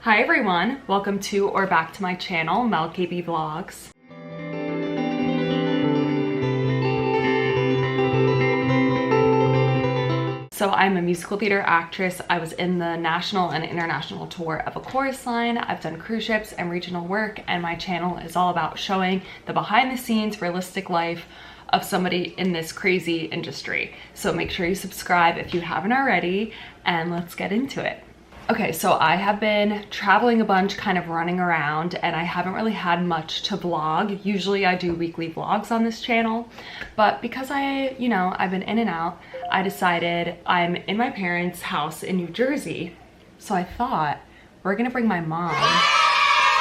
Hi everyone, welcome to or back to my channel, MelCabeyVlogs. So I'm a musical theater actress. I was in the national and international tour of a chorus line. I've done cruise ships and regional work, and my channel is all about showing the behind the scenes, realistic life of somebody in this crazy industry. So make sure you subscribe if you haven't already, and let's get into it. Okay, so I have been traveling a bunch, kind of running around, and I haven't really had much to vlog. Usually I do weekly vlogs on this channel, but because I've been in and out, I decided I'm in my parents' house in New Jersey. So I thought we're gonna bring my mom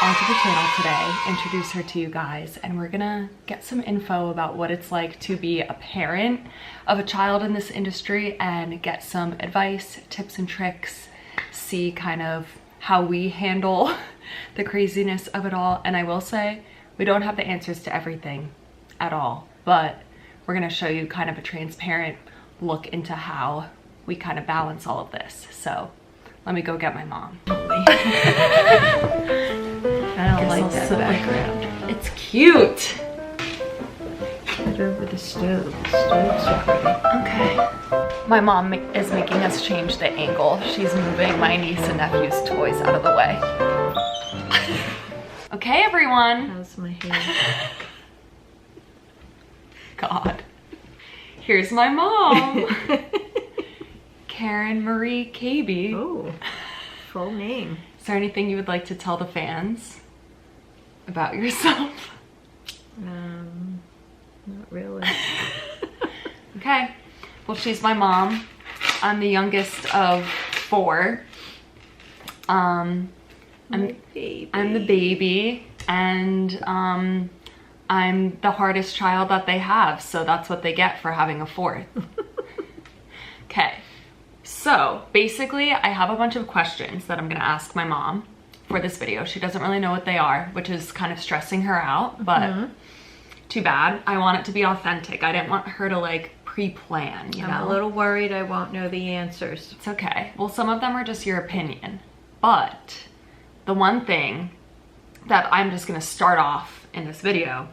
onto the channel today, introduce her to you guys, and we're gonna get some info about what it's like to be a parent of a child in this industry and get some advice, tips and tricks, see kind of how we handle the craziness of it all. And I will say, we don't have the answers to everything at all, but we're gonna show you kind of a transparent look into how we kind of balance all of this. So let me go get my mom. I don't like that background. It's cute. Put it over the stove. The stove's so pretty. Okay. My mom is making us change the angle. She's moving my niece and nephew's toys out of the way. Okay, everyone. How's my hair? God. Here's my mom. Karen Marie Cabey. Oh, full name. Is there anything you would like to tell the fans about yourself? Not really. Okay. Well, she's my mom. I'm the youngest of four. I'm the baby, and I'm the hardest child that they have, so that's what they get for having a fourth. Okay, so basically I have a bunch of questions that I'm gonna ask my mom for this video. She doesn't really know what they are, which is kind of stressing her out, but too bad. I want it to be authentic. I didn't want her to like pre-plan, you know? I'm a little worried I won't know the answers. It's okay. Well, some of them are just your opinion, but the one thing that I'm just gonna start off in this video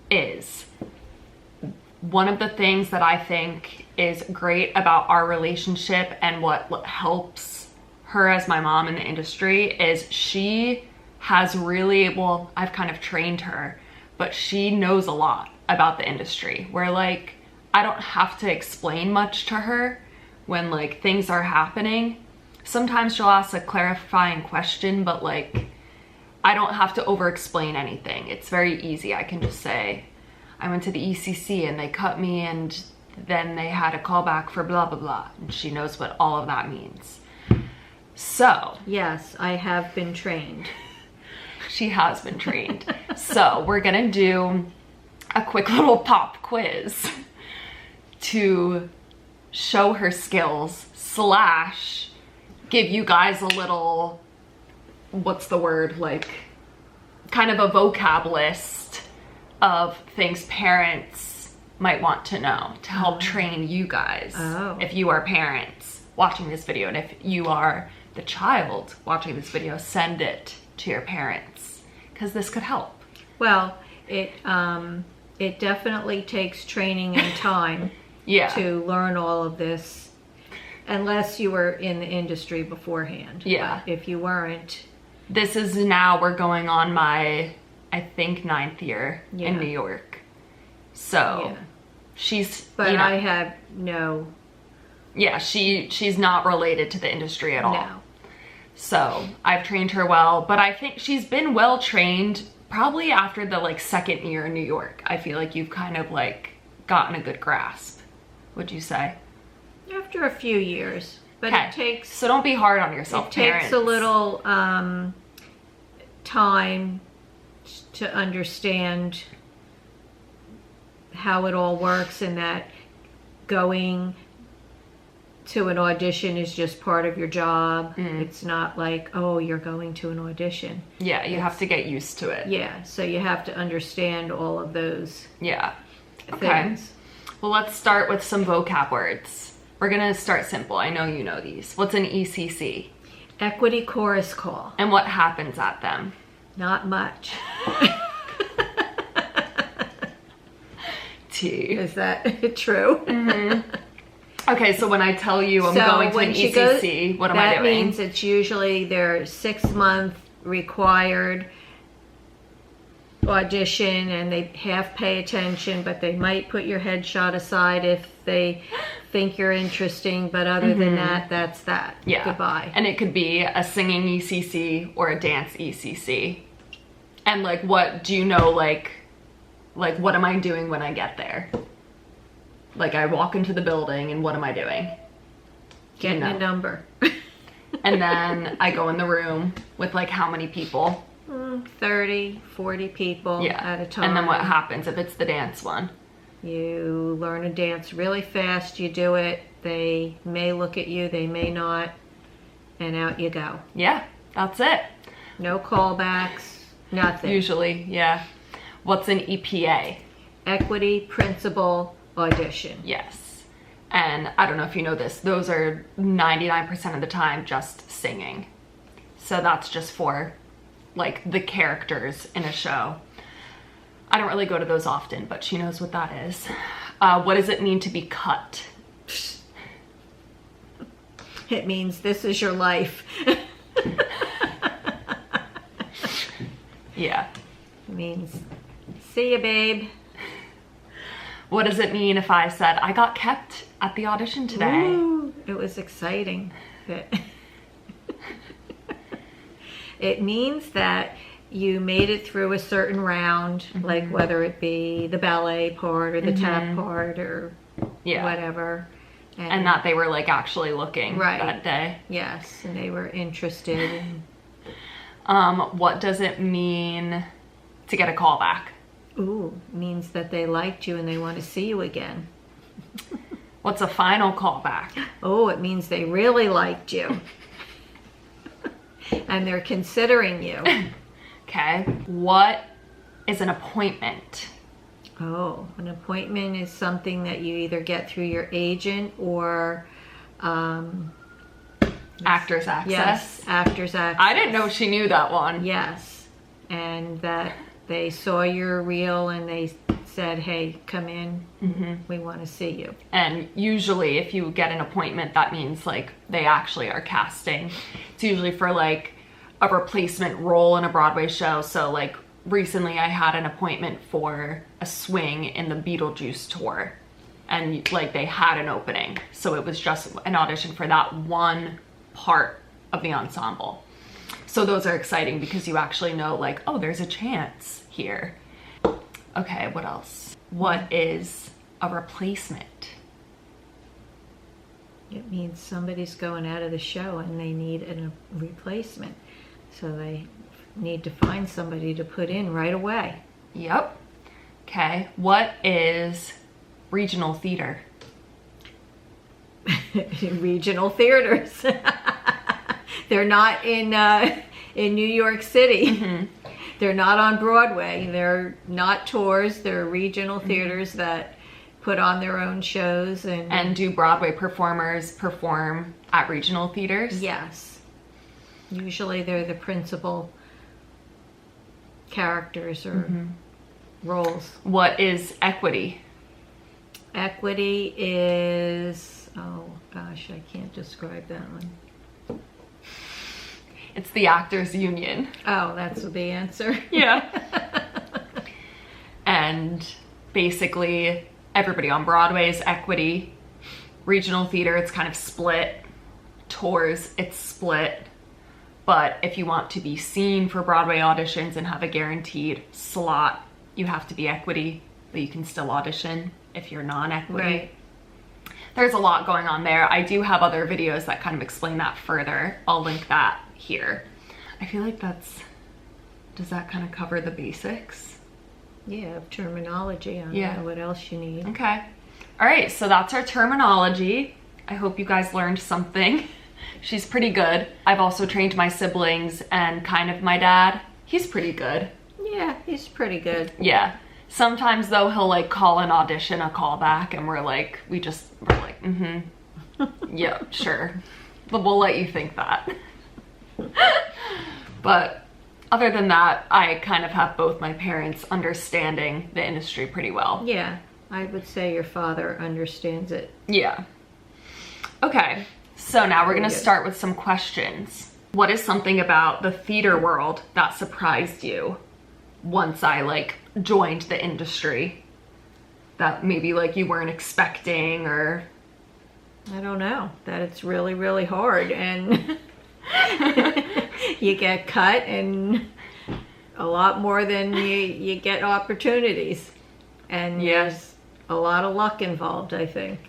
is one of the things that I think is great about our relationship and what helps her as my mom in the industry is she has really, well, I've kind of trained her, but she knows a lot about the industry, where like I don't have to explain much to her when like things are happening. Sometimes she'll ask a clarifying question, but like I don't have to over explain anything. It's very easy. I can just say, I went to the ECC and they cut me and then they had a callback for blah, blah, blah. And she knows what all of that means. So. Yes, I have been trained. She has been trained. So we're gonna do a quick little pop quiz to show her skills / give you guys a little, what's the word, like kind of a vocab list of things parents might want to know to help train you guys if you are parents watching this video, and if you are the child watching this video, send it to your parents because this could help. Well, it definitely takes training and time to learn all of this, unless you were in the industry beforehand. Yeah. But if you weren't. This is now, we're going on my, I think, 9th year in New York. So she's, but you know, I have no. Yeah, she's not related to the industry at all. No. So I've trained her well, but I think she's been well trained probably after the like 2nd year in New York. I feel like you've kind of like gotten a good grasp. Would you say? After a few years, but it takes. So don't be hard on yourself, parents. It takes a little time to understand how it all works, and that going to an audition is just part of your job. It's not like, oh, you're going to an audition. Yeah, you have to get used to it. Yeah, so you have to understand all of those things. Well, let's start with some vocab words. We're gonna start simple. I know you know these. What's an ECC? Equity chorus call. And what happens at them? Not much. Tea. Is that true? Mm-hmm. Okay, so when I tell you I'm going to an ECC, what am I doing? That means it's usually their 6-month required audition, and they half pay attention, but they might put your headshot aside if they think you're interesting, but other than that, that's that. Yeah. Goodbye. And it could be a singing ECC or a dance ECC. And like, what do you know, like what am I doing when I get there? Like, I walk into the building and what am I doing? Getting a number. And then I go in the room with like how many people? 30, 40 people at a time. And then what happens if it's the dance one? You learn to dance really fast, you do it, they may look at you, they may not, and out you go. Yeah, that's it. No callbacks, nothing. Usually, yeah. What's an EPA? Equity Principal Audition. Yes. And I don't know if you know this, those are 99% of the time just singing. So that's just for like the characters in a show. I don't really go to those often, but she knows what that is. What does it mean to be cut? It means this is your life. Yeah. It means, see ya, babe. What does it mean if I said, I got kept at the audition today? Ooh, it was exciting. It means that you made it through a certain round, like whether it be the ballet part or the tap part or whatever. And that they were like actually looking that day. Yes, and they were interested. What does it mean to get a call back? Ooh, means that they liked you and they want to see you again. What's a final callback? Oh, it means they really liked you. And they're considering you. Okay. What is an appointment? Oh, an appointment is something that you either get through your agent or Actors Access. Yes, Actors Access. I didn't know she knew that one. Yes, and that they saw your reel and they said, hey, come in, we want to see you. And usually if you get an appointment, that means like they actually are casting. It's usually for like a replacement role in a Broadway show. So like recently I had an appointment for a swing in the Beetlejuice tour, and like they had an opening. So it was just an audition for that one part of the ensemble. So those are exciting because you actually know like, oh, there's a chance here. Okay, what else? What is a replacement? It means somebody's going out of the show and they need a replacement. So they need to find somebody to put in right away. Yep. Okay, what is regional theater? Regional theaters. They're not in New York City. They're not on Broadway. They're not tours. They're regional theaters that put on their own shows. And do Broadway performers perform at regional theaters? Yes. Usually they're the principal characters or roles. What is equity? Equity is, oh gosh, I can't describe that one. It's the actors union. Oh, that's the answer. Yeah. And basically everybody on Broadway is equity. Regional theater, it's kind of split. Tours, it's split. But if you want to be seen for Broadway auditions and have a guaranteed slot, you have to be equity, but you can still audition if you're non-equity. Right. There's a lot going on there. I do have other videos that kind of explain that further. I'll link that here. I feel like does that kind of cover the basics? Yeah, of terminology. I don't know what else you need. Okay. All right, so that's our terminology. I hope you guys learned something. She's pretty good. I've also trained my siblings and kind of my dad. He's pretty good. Yeah, he's pretty good. Yeah. Sometimes though, he'll like call an audition a callback and we're like, Mm-hmm. yeah, sure. But we'll let you think that. But other than that, I kind of have both my parents understanding the industry pretty well. Yeah, I would say your father understands it. Yeah. Okay, so now we're gonna start with some questions. What is something about the theater world that surprised you once I like joined the industry that maybe like you weren't expecting, or? I don't know, that it's really, really hard, and you get cut and a lot more than you get opportunities, and there's a lot of luck involved, I think.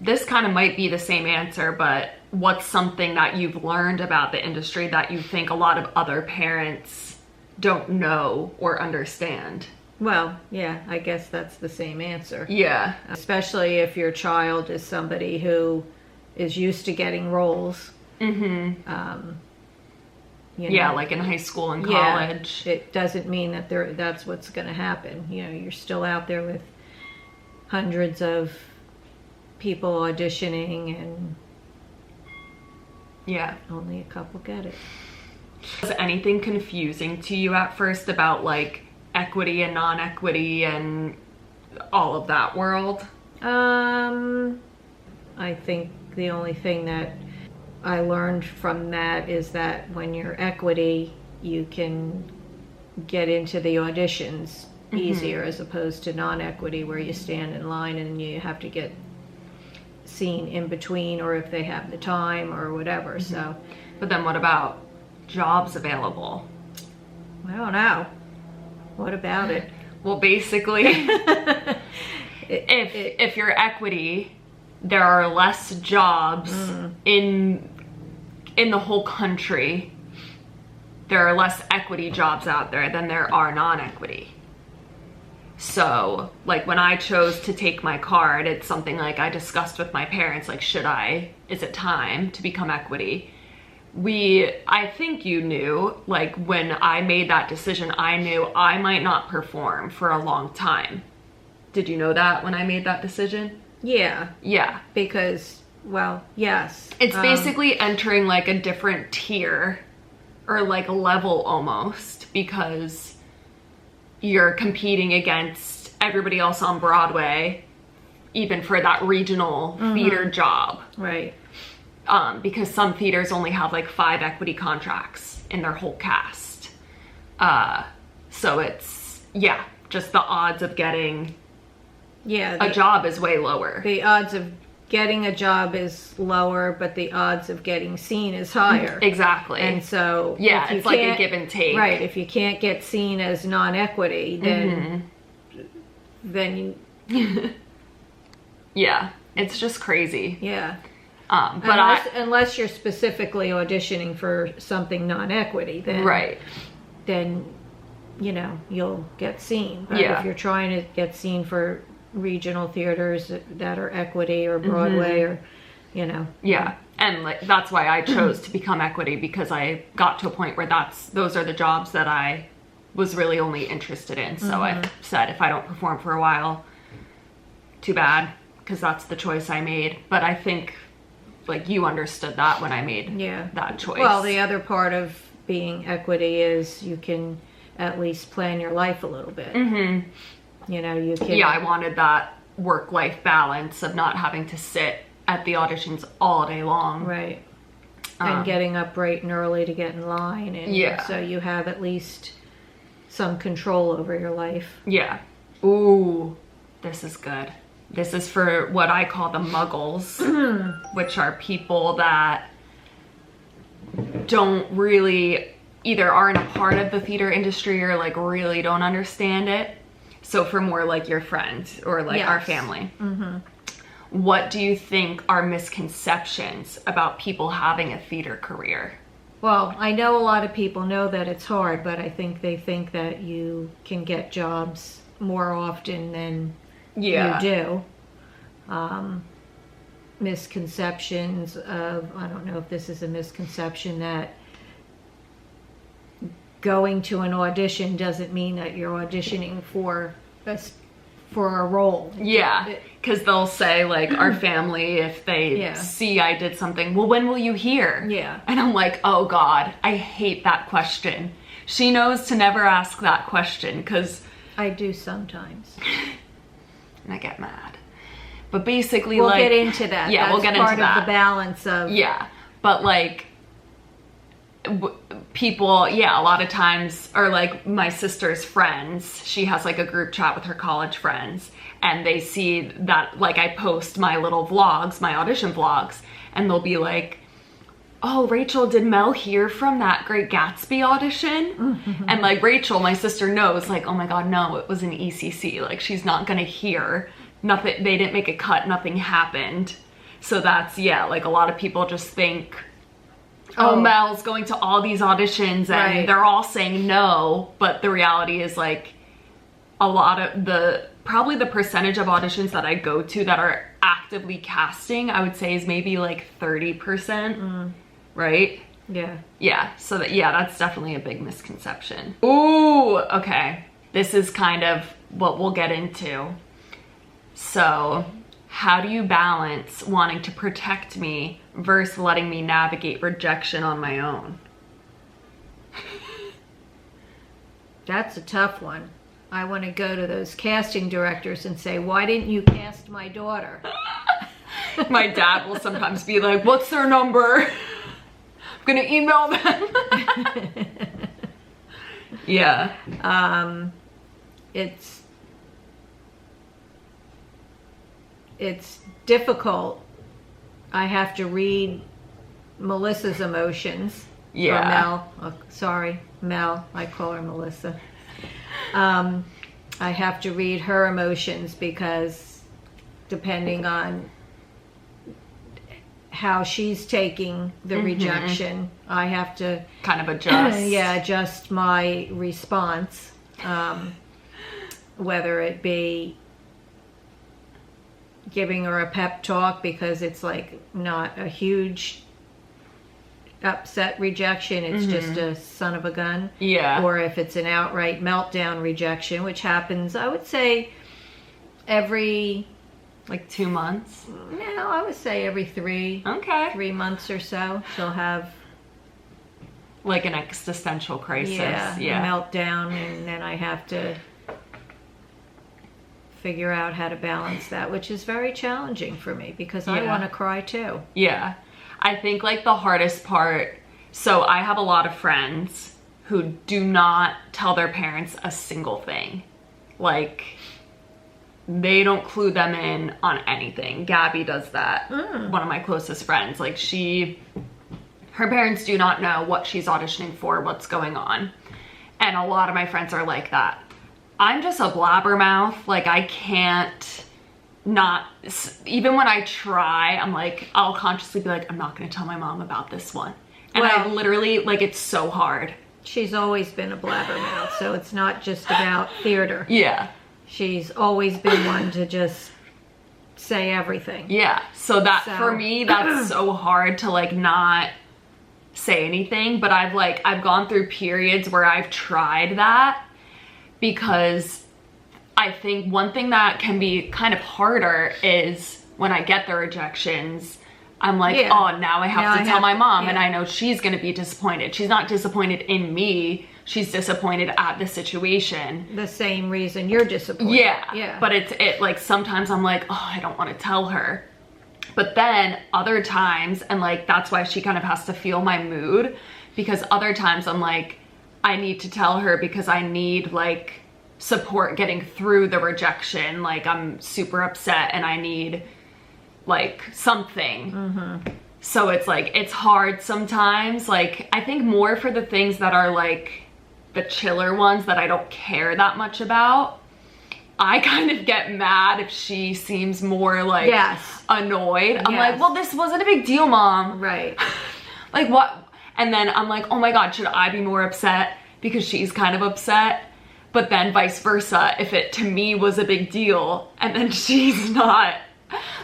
This kind of might be the same answer, but what's something that you've learned about the industry that you think a lot of other parents don't know or understand? Well, yeah, I guess that's the same answer. Yeah. Especially if your child is somebody who is used to getting roles. Mm-hmm. You yeah, know, like in high school and college. Yeah, it doesn't mean that that's what's going to happen. You know, you're still out there with hundreds of people auditioning, and only a couple get it. Was anything confusing to you at first about like equity and non-equity and all of that world? I think the only thing that I learned from that is that when you're equity, you can get into the auditions easier, as opposed to non-equity where you stand in line and you have to get seen in between, or if they have the time or whatever. So, but then what about jobs available? I don't know. What about it? Well, basically, if you're equity, there are less jobs in the whole country. There are less equity jobs out there than there are non-equity. So, like, when I chose to take my card, it's something like I discussed with my parents, like, is it time to become equity? I think you knew, like, when I made that decision, I knew I might not perform for a long time. Did you know that when I made that decision? Yeah. Yeah. Because, well, yes. It's basically entering, like, a different tier, or, like, level almost, because you're competing against everybody else on Broadway, even for that regional theater job. Right. Because some theaters only have like 5 equity contracts in their whole cast. So it's, just the odds of getting a job is way lower. The odds of getting a job is lower, but the odds of getting seen is higher. Exactly. And so it's like a give and take. Right. If you can't get seen as non-equity, then yeah, it's just crazy. Yeah. But unless you're specifically auditioning for something non-equity, then you know you'll get seen. But if you're trying to get seen for regional theaters that are equity or Broadway, or and like that's why I chose to become equity, because I got to a point where those are the jobs that I was really only interested in. So I said, if I don't perform for a while, too bad, because that's the choice I made. But I think like you understood that when I made that choice. Well, the other part of being equity is you can at least plan your life a little bit. You know, you can. Yeah, I wanted that work-life balance of not having to sit at the auditions all day long. Right. And getting up bright and early to get in line. And so you have at least some control over your life. Yeah. Ooh, this is good. This is for what I call the muggles, which are people that don't really, either aren't a part of the theater industry or like really don't understand it. So for more like your friends or like our family. What do you think are misconceptions about people having a theater career? Well, I know a lot of people know that it's hard, but I think they think that you can get jobs more often than you do. Misconceptions of, I don't know if this is a misconception, that going to an audition doesn't mean that you're auditioning for for a role. Yeah, because they'll say like our family, if they see I did something, well, when will you hear? Yeah. And I'm like, oh God, I hate that question. She knows to never ask that question because I do sometimes. And I get mad. But basically, we'll like, get into that. Yeah, that's we'll get into that. Part of the balance of. Yeah, but like people, yeah, a lot of times, or like my sister's friends, she has like a group chat with her college friends, and they see that like I post my little vlogs, my audition vlogs, and they'll be like, oh, Rachel, did Mel hear from that Great Gatsby audition? And like Rachel, my sister, knows like, oh my God, no, it was an ECC. Like she's not gonna hear. Nothing, they didn't make a cut, nothing happened. So that's, yeah, like a lot of people just think, oh, Mel's going to all these auditions and they're all saying no, but the reality is like a lot of probably the percentage of auditions that I go to that are actively casting, I would say is maybe like 30%, right? Yeah. Yeah, so that's definitely a big misconception. Ooh, okay. This is kind of what we'll get into. So, how do you balance wanting to protect me versus letting me navigate rejection on my own? That's a tough one. I want to go to those casting directors and say, why didn't you cast my daughter? My dad will sometimes be like, what's their number? I'm gonna email them. Yeah. It's difficult. I have to read Melissa's emotions. Yeah. Or Mel. Oh, sorry, Mel. I call her Melissa. I have to read her emotions because depending on how she's taking the rejection, I have to kind of adjust. Adjust my response. Whether it be giving her a pep talk because it's like not a huge upset rejection, it's just a son of a gun. Yeah. Or if it's an outright meltdown rejection, which happens, I would say every like 2 months. No, I would say every 3 months or so she'll have like an existential crisis. A meltdown, and then I have to figure out how to balance that, which is very challenging for me because I want to cry too. Yeah. I think like the hardest part, so I have a lot of friends who do not tell their parents a single thing. Like they don't clue them in on anything. Gabby does that. One of my closest friends, like her parents do not know what she's auditioning for, what's going on. And a lot of my friends are like that. I'm just a blabbermouth. Like I can't not, even when I try, I'm like, I'll consciously be like, I'm not going to tell my mom about this one. And I literally, like, it's so hard. She's always been a blabbermouth, so it's not just about theater. Yeah. She's always been one to just say everything. Yeah. So for me, that's so hard to like not say anything. But I've gone through periods where I've tried that because I think one thing that can be kind of harder is when I get the rejections, I'm like, oh, now I have to tell my mom and I know she's going to be disappointed. She's not disappointed in me. She's disappointed at the situation. The same reason you're disappointed. Yeah. But it like sometimes I'm like, oh, I don't want to tell her. But then other times, and like that's why she kind of has to feel my mood, because other times I'm like, I need to tell her because I need like support getting through the rejection. Like I'm super upset and I need like something. So it's like, it's hard sometimes. Like I think more for the things that are like the chiller ones that I don't care that much about, I kind of get mad if she seems more like annoyed. I'm like, well, this wasn't a big deal, Mom. Right. Like what? And then I'm like, oh my God, should I be more upset because she's kind of upset? But then vice versa, if it to me was a big deal and then she's not.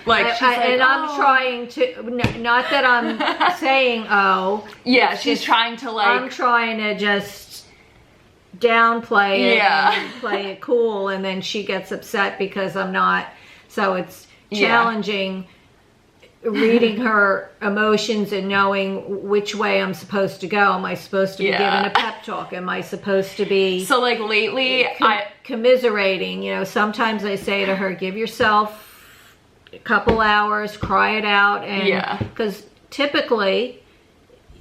Like she's like, and I'm trying to, not that I'm saying, oh. Yeah, she's trying to like. I'm trying to just downplay it Yeah. and play it cool, and then she gets upset because I'm not. So it's challenging reading her emotions and knowing which way I'm supposed to go. Am I supposed to be giving a pep talk? Am I supposed to be So like lately commiserating? You know, sometimes I say to her, give yourself a couple hours, cry it out, and because typically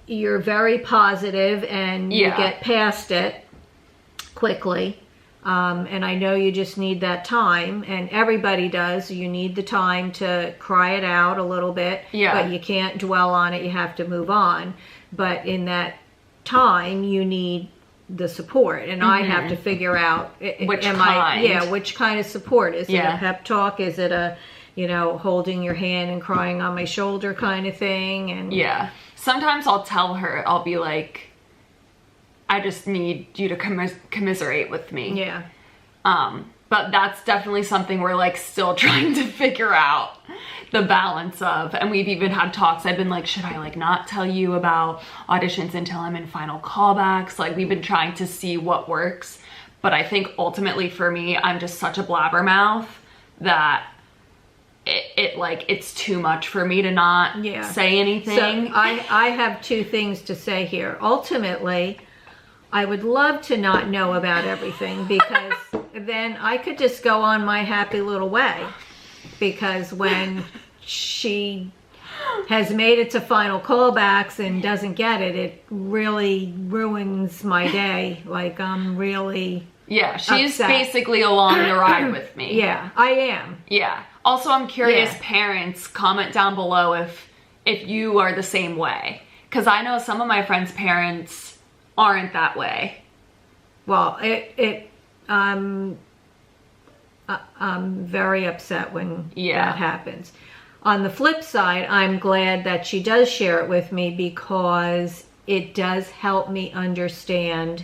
you're very positive and you get past it quickly. And I know you just need that time, and everybody does. You need the time to cry it out a little bit, but you can't dwell on it. You have to move on. But in that time, you need the support, and I have to figure out which kind. Which kind of support. Is it a pep talk? Is it a, you know, holding your hand and crying on my shoulder kind of thing? And sometimes I'll tell her, I'll be like, I just need you to commiserate with me. But that's definitely something we're like still trying to figure out the balance of. And we've even had talks. I've been like, should I like not tell you about auditions until I'm in final callbacks? Like we've been trying to see what works. But I think ultimately for me, I'm just such a blabbermouth that it's too much for me to not say anything. So I have two things to say here. Ultimately, I would love to not know about everything, because then I could just go on my happy little way. Because when she has made it to final callbacks and doesn't get it, it really ruins my day. Like I'm really she's upset. Basically along the ride with me. Yeah, I am. Yeah. Also, I'm curious, parents, comment down below if you are the same way. Because I know some of my friends' parents aren't that way. Well, I'm very upset when that happens. On the flip side, I'm glad that she does share it with me, because it does help me understand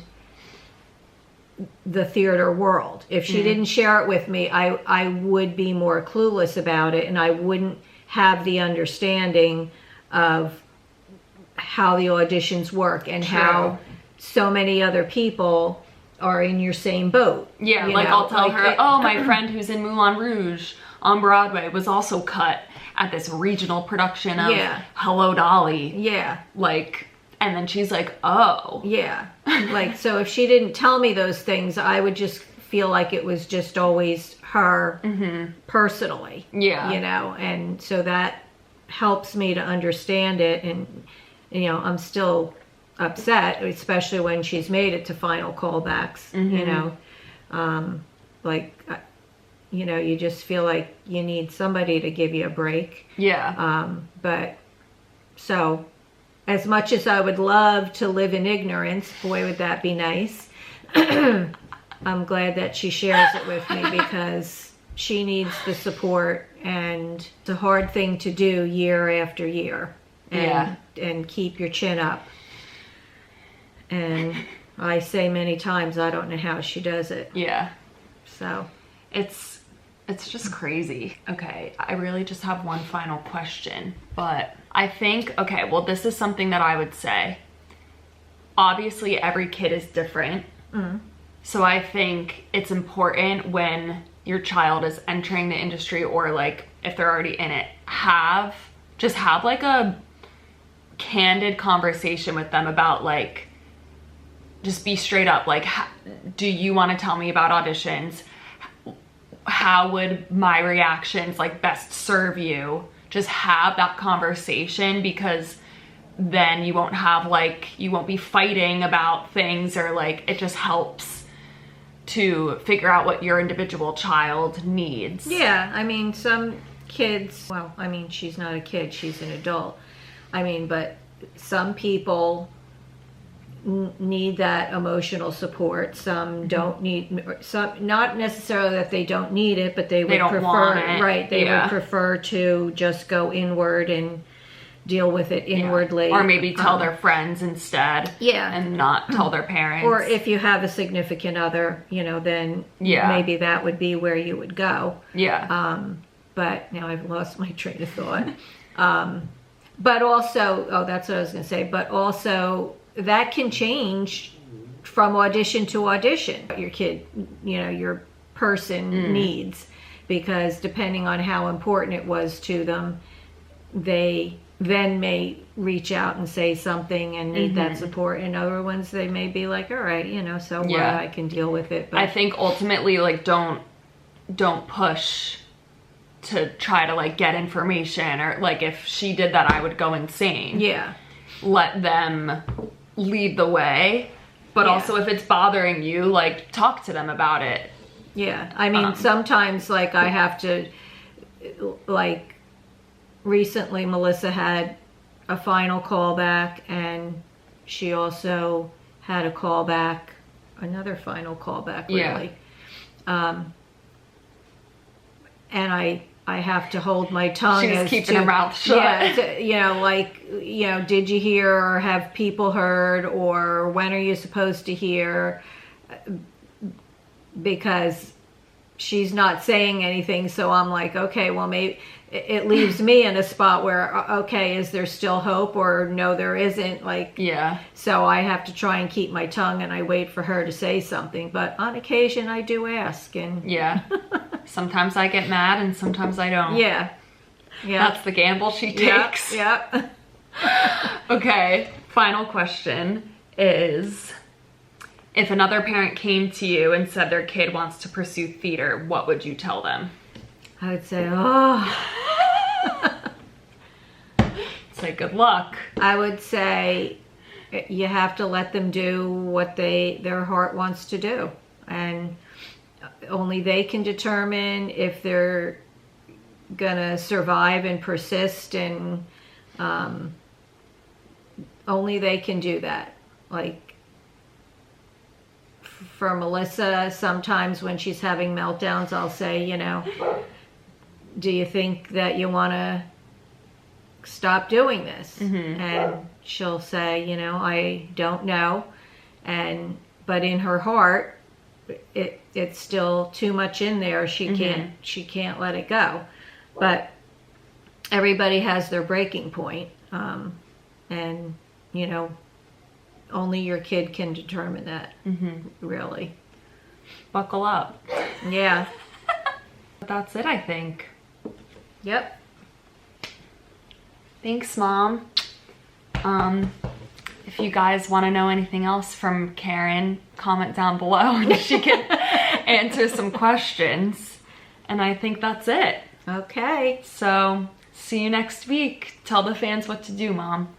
the theater world. If she didn't share it with me, I would be more clueless about it, and I wouldn't have the understanding of how the auditions work and how so many other people are in your same boat. Yeah, like I'll tell her, oh, my friend who's in Moulin Rouge on Broadway was also cut at this regional production of Hello, Dolly. Yeah. Like, and then she's like, oh. Yeah. Like, so if she didn't tell me those things, I would just feel like it was just always her personally. Yeah. You know, and so that helps me to understand it. And, you know, I'm still upset, especially when she's made it to final callbacks. You know, like, you know, you just feel like you need somebody to give you a break. But so as much as I would love to live in ignorance, boy, would that be nice. I'm glad that she shares it with me, because she needs the support, and it's a hard thing to do year after year, and keep your chin up. And I say many times, I don't know how she does it. So it's just crazy. Okay, I really just have one final question, but I think, okay, well, this is something that I would say. Obviously, every kid is different. So I think it's important when your child is entering the industry, or like if they're already in it, just have like a candid conversation with them about like, just be straight up, like, do you want to tell me about auditions? How would my reactions like best serve you? Just have that conversation, because then you won't have like, you won't be fighting about things, or like, it just helps to figure out what your individual child needs. Yeah, I mean, some kids, well, I mean, she's not a kid, she's an adult. I mean, but some people need that emotional support. Some don't need, some, not necessarily that they don't need it, but they would prefer it. Right, they would prefer to just go inward and deal with it inwardly. Or maybe tell their friends instead. And not tell their parents. Or if you have a significant other, you know, then maybe that would be where you would go. But now I've lost my train of thought. But also, oh, that's what I was going to say. But also, that can change from audition to audition, your kid, you know, your person needs, because depending on how important it was to them, they then may reach out and say something and need that support. And other ones, they may be like, all right, you know, so what, I can deal with it. But I think ultimately, like, don't push to try to like get information, or like if she did that, I would go insane. Yeah. Let them lead the way. But also if it's bothering you, like, talk to them about it. Yeah. I mean, sometimes like I have to, like, recently Melissa had a final callback, and she also had a callback, another final callback, really. And I have to hold my tongue. She's keeping her mouth shut. Yeah, you know, like, you know, did you hear, or have people heard, or when are you supposed to hear? Because she's not saying anything, so I'm like, okay, well, maybe it leaves me in a spot where, okay, is there still hope, or no, there isn't, like, so I have to try and keep my tongue, and I wait for her to say something. But on occasion I do ask, and sometimes I get mad and sometimes I don't. That's the gamble she takes. Okay, final question is, if another parent came to you and said their kid wants to pursue theater, what would you tell them? I would say, oh. Say good luck. I would say you have to let them do what their heart wants to do, and only they can determine if they're gonna survive and persist, and only they can do that. Like, for Melissa, sometimes when she's having meltdowns, I'll say, you know, do you think that you want to stop doing this? And she'll say, you know, I don't know. But in her heart, it's still too much in there. She can't let it go. But everybody has their breaking point. And, you know, only your kid can determine that, really. Buckle up. Yeah. That's it, I think. Yep. Thanks, Mom. If you guys want to know anything else from Karen, comment down below and she can answer some questions. And I think that's it. Okay. So, see you next week. Tell the fans what to do, Mom.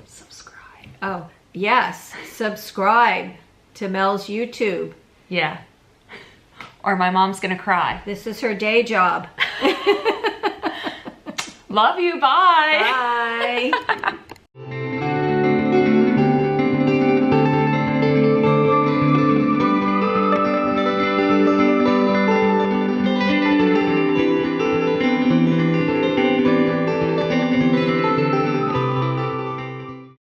Subscribe. Oh, yes. Subscribe to Mel's YouTube. Yeah. Or my mom's gonna cry. This is her day job. Love you. Bye. Bye.